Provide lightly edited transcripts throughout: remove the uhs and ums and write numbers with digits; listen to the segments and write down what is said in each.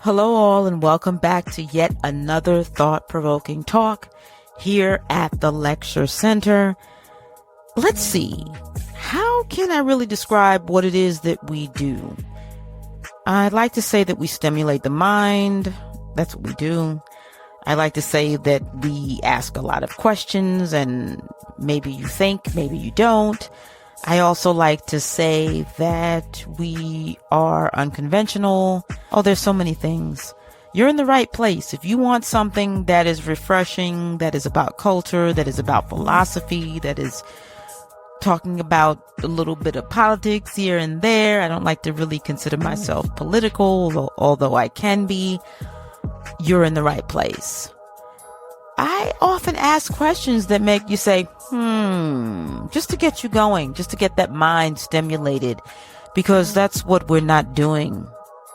Hello all and welcome back to yet another thought-provoking talk here at the Lecture Center. Let's see, how can I really describe what it is that we do? I'd like to say that we stimulate the mind. That's what we do. I like to say that we ask a lot of questions and maybe you think, maybe you don't. I also like to say that we are unconventional. Oh, there's so many things. You're in the right place. If you want something that is refreshing, that is about culture, that is about philosophy, that is talking about a little bit of politics here and there. I don't like to really consider myself political, although I can be. You're in the right place. I often ask questions that make you say, just to get you going, just to get that mind stimulated, because that's what we're not doing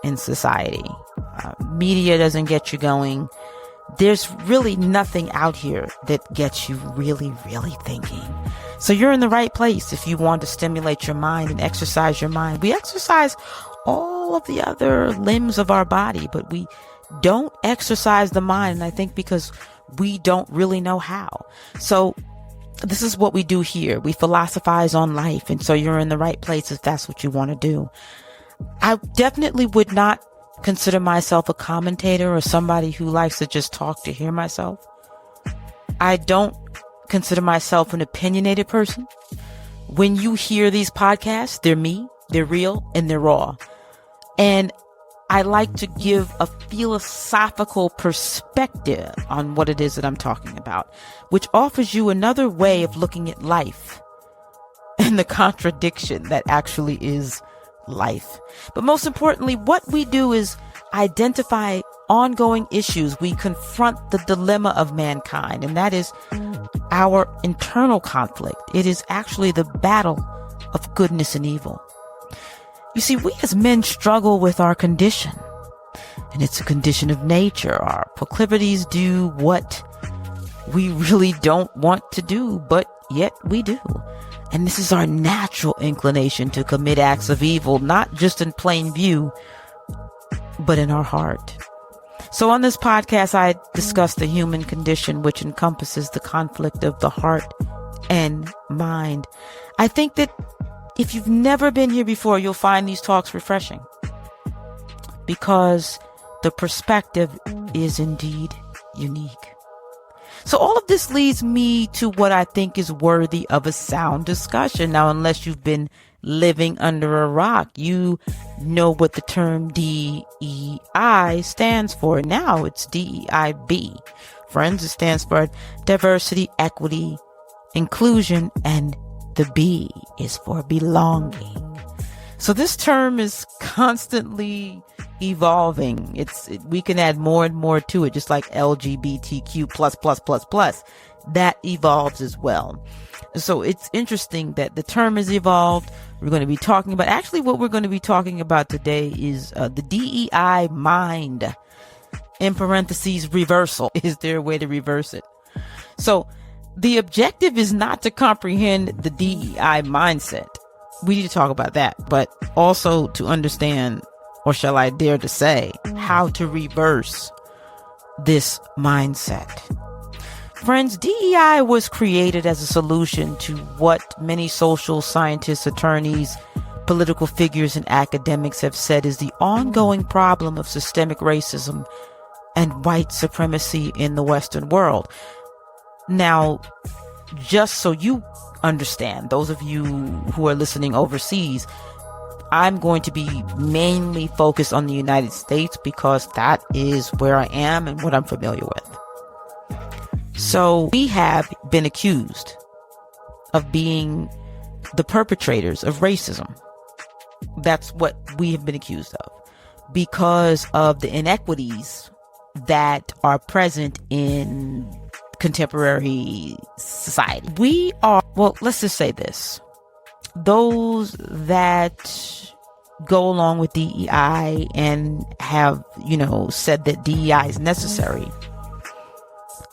in society. Media doesn't get you going. There's really nothing out here that gets you really, really thinking. So you're in the right place if you want to stimulate your mind and exercise your mind. We exercise all of the other limbs of our body, but we don't exercise the mind. And I think because we don't really know how. So this is what we do here. We philosophize on life. And so you're in the right place if that's what you want to do. I definitely would not consider myself a commentator or somebody who likes to just talk to hear myself. I don't consider myself an opinionated person. When you hear these podcasts, they're me, they're real, and they're raw. And I like to give a philosophical perspective on what it is that I'm talking about, which offers you another way of looking at life and the contradiction that actually is life. But most importantly, what we do is identify ongoing issues. We confront the dilemma of mankind, and that is our internal conflict. It is actually the battle of goodness and evil. You see, we as men struggle with our condition, and it's a condition of nature. Our proclivities do what we really don't want to do, but yet we do. And this is our natural inclination to commit acts of evil, not just in plain view, but in our heart. So on this podcast, I discuss the human condition, which encompasses the conflict of the heart and mind. I think that if you've never been here before, you'll find these talks refreshing because the perspective is indeed unique. So all of this leads me to what I think is worthy of a sound discussion. Now, unless you've been living under a rock, you know what the term DEI stands for. Now it's DEIB. Friends, it stands for diversity, equity, inclusion, and the B is for belonging. So this term is constantly evolving. We can add more and more to it, just like LGBTQ plus. That evolves as well. So it's interesting that the term has evolved. We're going to be talking about, actually what we're going to be talking about today is the DEI mind, in parentheses, reversal. Is there a way to reverse it? So the objective is not to comprehend the DEI mindset. We need to talk about that, but also to understand, or shall I dare to say, how to reverse this mindset. Friends, DEI was created as a solution to what many social scientists, attorneys, political figures, and academics have said is the ongoing problem of systemic racism and white supremacy in the Western world. Now, just so you understand, those of you who are listening overseas, I'm going to be mainly focused on the United States because that is where I am and what I'm familiar with. So we have been accused of being the perpetrators of racism. That's what we have been accused of because of the inequities that are present in contemporary society. We are, well, let's just say this. Those that go along with DEI and have, said that DEI is necessary,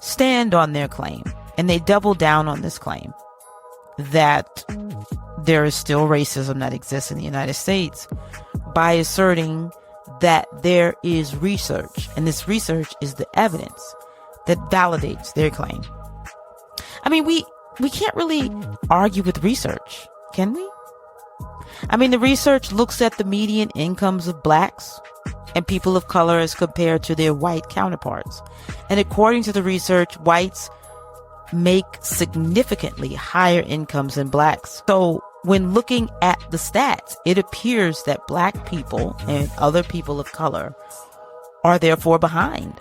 stand on their claim, and they double down on this claim that there is still racism that exists in the United States by asserting that there is research, and this research is the evidence that validates their claim. I mean, we can't really argue with research, can we? I mean, the research looks at the median incomes of blacks and people of color as compared to their white counterparts. And according to the research, whites make significantly higher incomes than blacks. So when looking at the stats, it appears that black people and other people of color are therefore behind.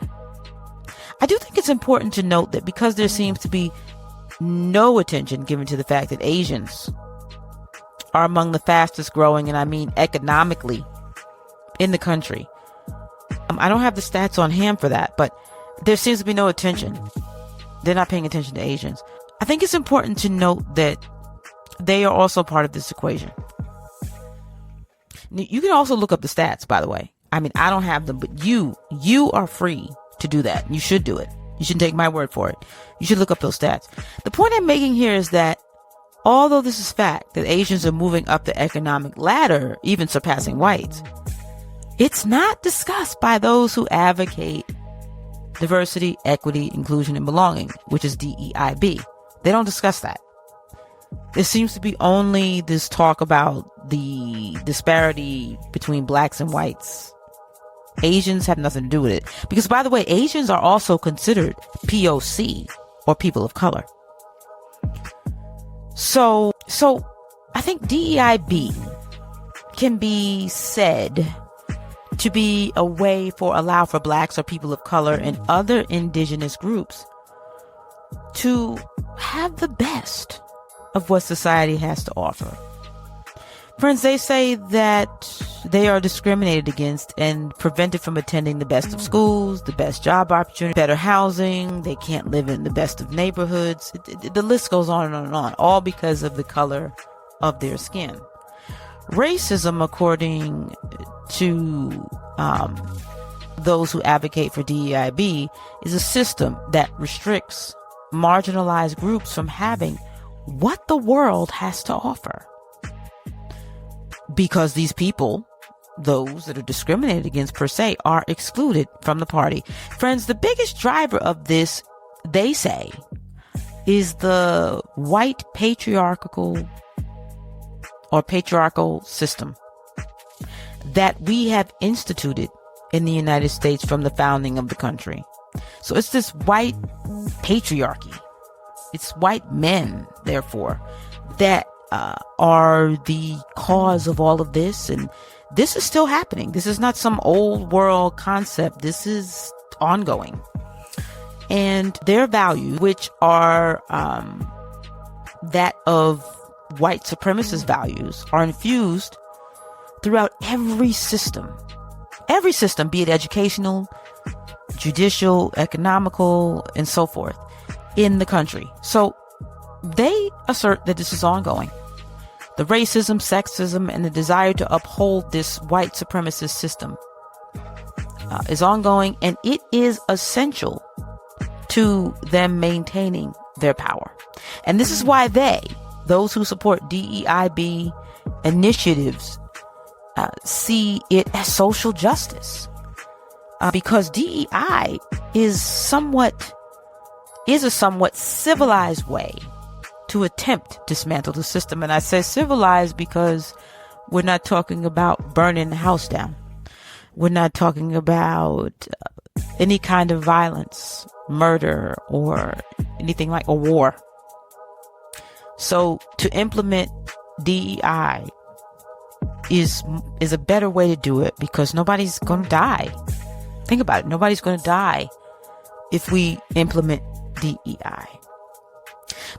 I do think it's important to note that because there seems to be no attention given to the fact that Asians are among the fastest growing, and I mean economically, in the country. I don't have the stats on hand for that, but there seems to be no attention. They're not paying attention to Asians. I think it's important to note that they are also part of this equation. You can also look up the stats, by the way. I mean, I don't have them, but you are free to do that. You should do it. You shouldn't take my word for it. You should look up those stats. The point I'm making here is that although this is fact that Asians are moving up the economic ladder, even surpassing whites, it's not discussed by those who advocate diversity, equity, inclusion, and belonging, which is DEIB. They don't discuss that. There seems to be only this talk about the disparity between blacks and whites. Asians have nothing to do with it. Because, by the way, Asians are also considered POC, or people of color. So I think DEIB can be said to be a way for allow for blacks or people of color and other indigenous groups to have the best of what society has to offer. Friends, they say that they are discriminated against and prevented from attending the best of schools, the best job opportunity, better housing. They can't live in the best of neighborhoods. The list goes on and on and on, all because of the color of their skin. Racism, according to those who advocate for DEIB, is a system that restricts marginalized groups from having what the world has to offer. Because these people, those that are discriminated against per se, are excluded from the party. Friends, the biggest driver of this, they say, is the white patriarchal system that we have instituted in the United States from the founding of the country. So it's this white patriarchy. It's white men, therefore, that are the cause of all of this. And this is still happening. This is not some old world concept. This is ongoing. And their values, which are that of white supremacist values, are infused throughout every system, be it educational, judicial, economical, and so forth in the country. So they assert that this is ongoing. The racism, sexism, and the desire to uphold this white supremacist system is ongoing, and it is essential to them maintaining their power. And this is why those who support DEIB initiatives, see it as social justice. Because DEI is a somewhat civilized way to attempt to dismantle the system. And I say civilized because we're not talking about burning the house down. We're not talking about any kind of violence, murder, or anything like a war. So to implement DEI is a better way to do it, because nobody's going to die. Think about it. Nobody's going to die if we implement DEI.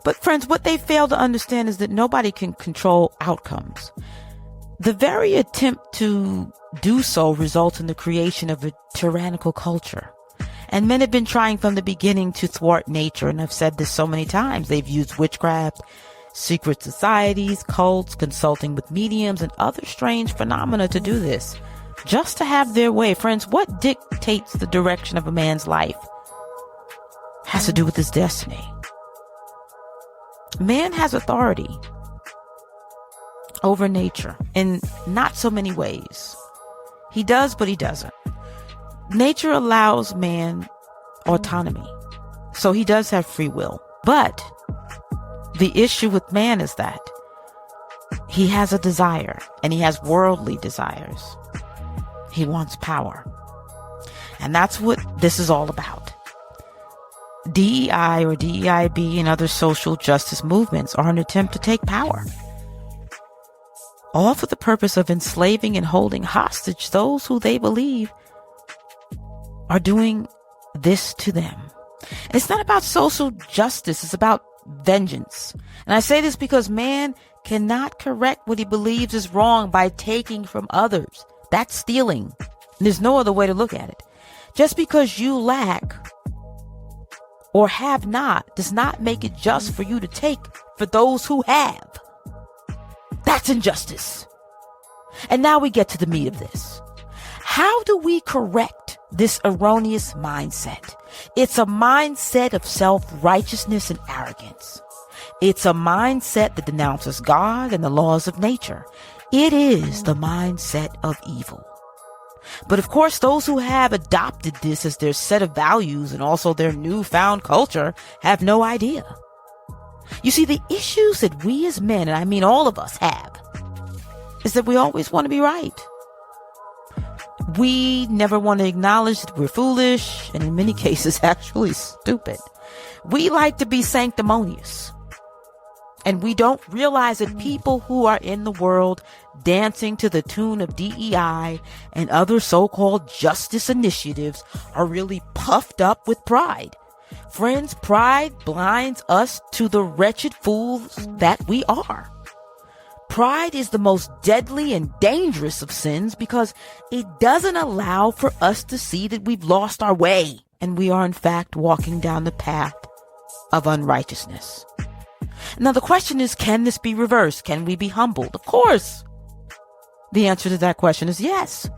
But friends, what they fail to understand is that nobody can control outcomes. The very attempt to do so results in the creation of a tyrannical culture. And men have been trying from the beginning to thwart nature. And I've said this so many times. They've used witchcraft, secret societies, cults, consulting with mediums, and other strange phenomena to do this, just to have their way. Friends, what dictates the direction of a man's life has to do with his destiny. Man has authority over nature in not so many ways. He does, but he doesn't. Nature allows man autonomy. So he does have free will. But the issue with man is that he has a desire, and he has worldly desires. He wants power. And that's what this is all about. DEI or DEIB and other social justice movements are an attempt to take power, all for the purpose of enslaving and holding hostage those who they believe are doing this to them. And it's not about social justice, it's about vengeance. And I say this because man cannot correct what he believes is wrong by taking from others. That's stealing. And there's no other way to look at it. Just because you lack or have not does not make it just for you to take for those who have. That's injustice. And now we get to the meat of this. How do we correct this erroneous mindset? It's a mindset of self-righteousness and arrogance. It's a mindset that denounces God and the laws of nature. It is the mindset of evil. But of course, those who have adopted this as their set of values and also their newfound culture have no idea. You see, the issues that we as men, and I mean all of us, have is that we always want to be right. We never want to acknowledge that we're foolish and in many cases actually stupid. We like to be sanctimonious. And we don't realize that people who are in the world dancing to the tune of DEI and other so-called justice initiatives are really puffed up with pride. Friends, pride blinds us to the wretched fools that we are. Pride is the most deadly and dangerous of sins because it doesn't allow for us to see that we've lost our way and we are in fact walking down the path of unrighteousness. Now the question is, can this be reversed? Can we be humbled? Of course. The answer to that question is yes.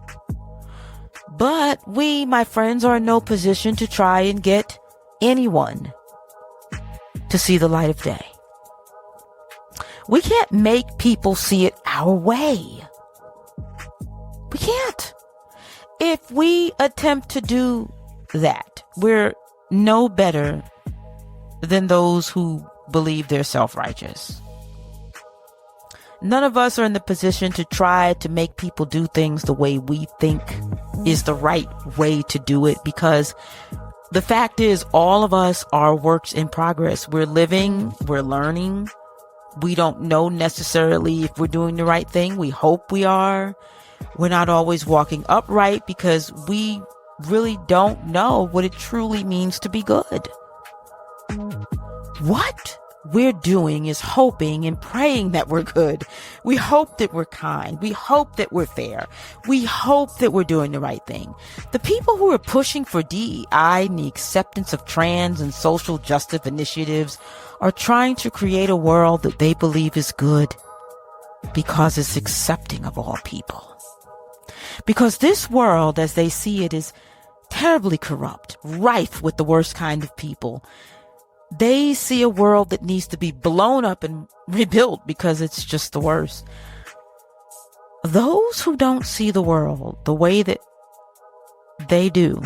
But we, my friends, are in no position to try and get anyone to see the light of day. We can't make people see it our way. We can't. If we attempt to do that, we're no better than those who believe they're self-righteous. None of us are in the position to try to make people do things the way we think is the right way to do it, because the fact is all of us are works in progress. We're living, we're learning. We don't know necessarily if we're doing the right thing. We hope we are. We're not always walking upright because we really don't know what it truly means to be good. What we're doing is hoping and praying that we're good. We hope that we're kind. We hope that we're fair. We hope that we're doing the right thing. The people who are pushing for DEI and the acceptance of trans and social justice initiatives are trying to create a world that they believe is good because it's accepting of all people. Because this world, as they see it, is terribly corrupt, rife with the worst kind of people. They see a world that needs to be blown up and rebuilt because it's just the worst. Those who don't see the world the way that they do,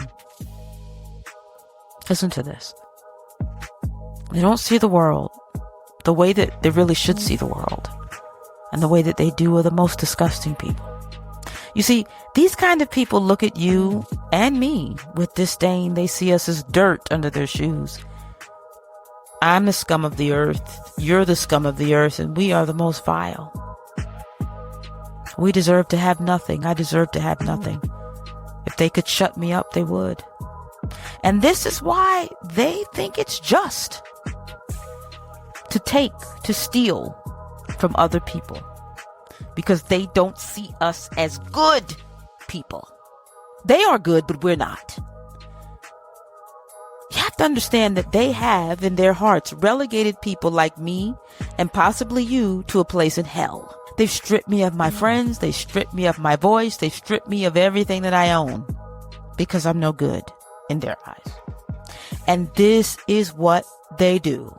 listen to this. They don't see the world the way that they really should see the world, and the way that they do are the most disgusting people. You see, these kind of people look at you and me with disdain. They see us as dirt under their shoes. I'm the scum of the earth, you're the scum of the earth, and we are the most vile. We deserve to have nothing. I deserve to have nothing. If they could shut me up, they would. And this is why they think it's just to take, to steal from other people, because they don't see us as good people. They are good, but we're not. You have to understand that they have in their hearts relegated people like me and possibly you to a place in hell. They've stripped me of my friends. They stripped me of my voice. They stripped me of everything that I own because I'm no good in their eyes. And this is what they do.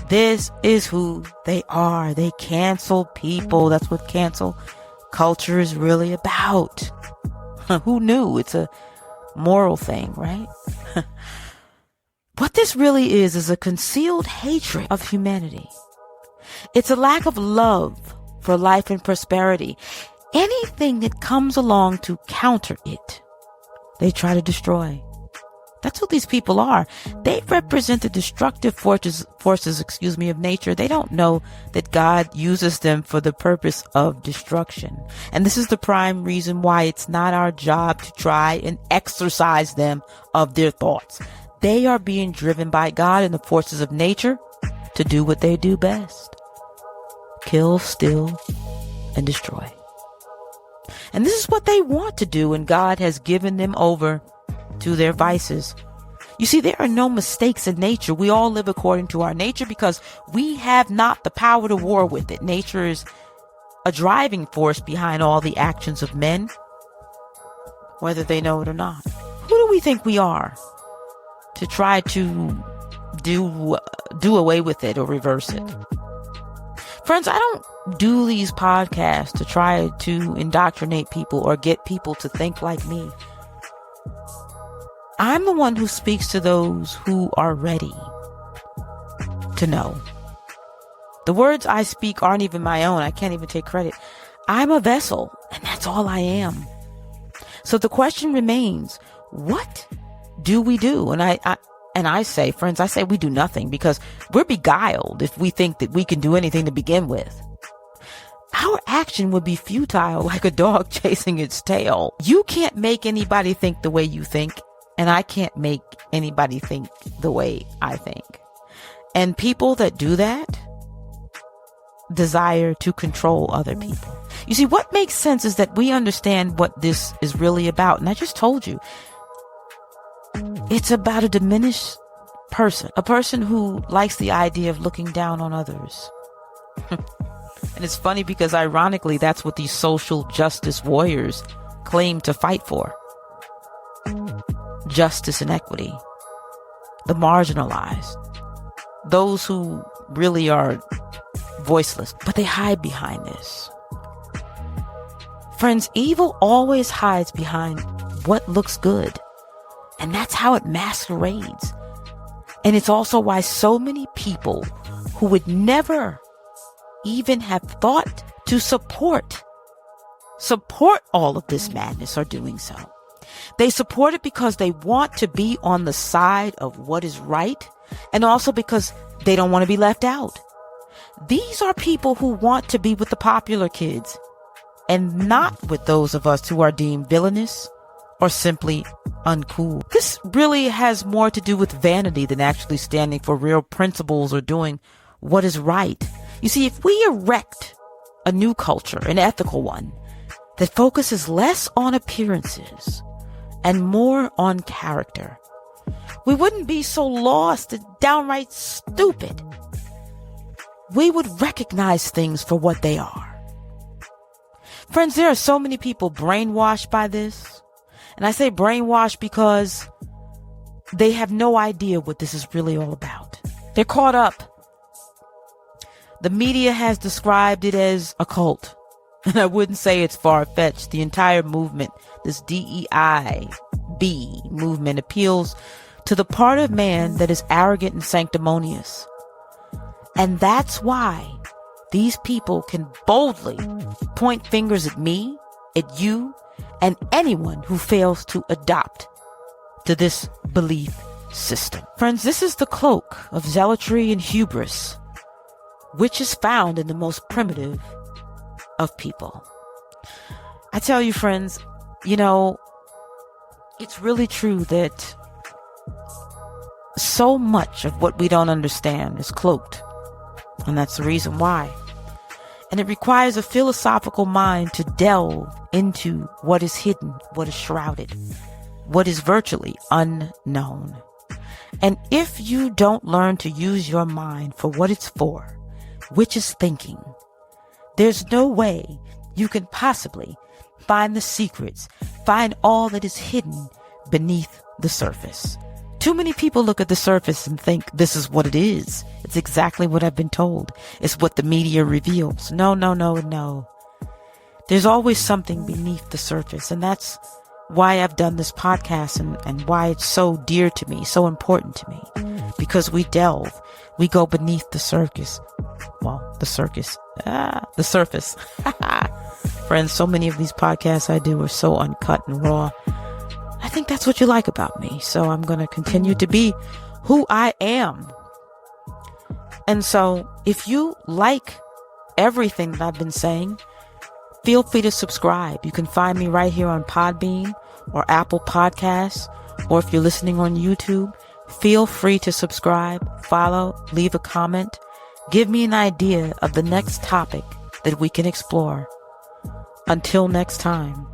This is who they are. They cancel people. That's what cancel culture is really about. Who knew? It's a moral thing, right? What this really is a concealed hatred of humanity. It's a lack of love for life and prosperity. Anything that comes along to counter it, they try to destroy. That's what these people are. They represent the destructive forces, of nature. They don't know that God uses them for the purpose of destruction. And this is the prime reason why it's not our job to try and exorcise them of their thoughts. They are being driven by God and the forces of nature to do what they do best. Kill, steal, and destroy. And this is what they want to do, and God has given them over to their vices. You see, there are no mistakes in nature. We all live according to our nature because we have not the power to war with it. Nature is a driving force behind all the actions of men, whether they know it or not. Who do we think we are to try to do away with it or reverse it? Friends, I don't do these podcasts to try to indoctrinate people or get people to think like me. I'm the one who speaks to those who are ready to know. The words I speak aren't even my own. I can't even take credit. I'm a vessel, and that's all I am. So the question remains, what do we do? And I say, friends, I say we do nothing because we're beguiled if we think that we can do anything to begin with. Our action would be futile like a dog chasing its tail. You can't make anybody think the way you think. And I can't make anybody think the way I think. And people that do that desire to control other people. You see, what makes sense is that we understand what this is really about. And I just told you, it's about a diminished person, a person who likes the idea of looking down on others. And it's funny because ironically, that's what these social justice warriors claim to fight for. Justice and equity, the marginalized, those who really are voiceless, but they hide behind this. Friends, evil always hides behind what looks good, and that's how it masquerades. And it's also why so many people who would never even have thought to support all of this madness are doing so. They support it because they want to be on the side of what is right, and also because they don't want to be left out. These are people who want to be with the popular kids and not with those of us who are deemed villainous or simply uncool. This really has more to do with vanity than actually standing for real principles or doing what is right. You see, if we erect a new culture, an ethical one, that focuses less on appearances and more on character, we wouldn't be so lost and downright stupid. We would recognize things for what they are. Friends, there are so many people brainwashed by this. And I say brainwashed because they have no idea what this is really all about. They're caught up. The media has described it as a cult. And I wouldn't say it's far-fetched. The entire movement, this DEIB movement, appeals to the part of man that is arrogant and sanctimonious. And that's why these people can boldly point fingers at me, at you, and anyone who fails to adopt to this belief system. Friends, this is the cloak of zealotry and hubris, which is found in the most primitive of people. I tell you, friends, it's really true that so much of what we don't understand is cloaked. And that's the reason why. And it requires a philosophical mind to delve into what is hidden, what is shrouded, what is virtually unknown. And if you don't learn to use your mind for what it's for, which is thinking, there's no way you can possibly find the secrets, find all that is hidden beneath the surface. Too many people look at the surface and think this is what it is. It's exactly what I've been told. It's what the media reveals. No. There's always something beneath the surface, and that's why I've done this podcast and why it's so dear to me, so important to me. Because we go beneath the surface. The surface. Friends, so many of these podcasts I do are so uncut and raw. I think that's what you like about me. So I'm going to continue to be who I am. And so if you like everything that I've been saying, feel free to subscribe. You can find me right here on Podbean or Apple Podcasts, or if you're listening on YouTube, feel free to subscribe, follow, leave a comment. Give me an idea of the next topic that we can explore. Until next time.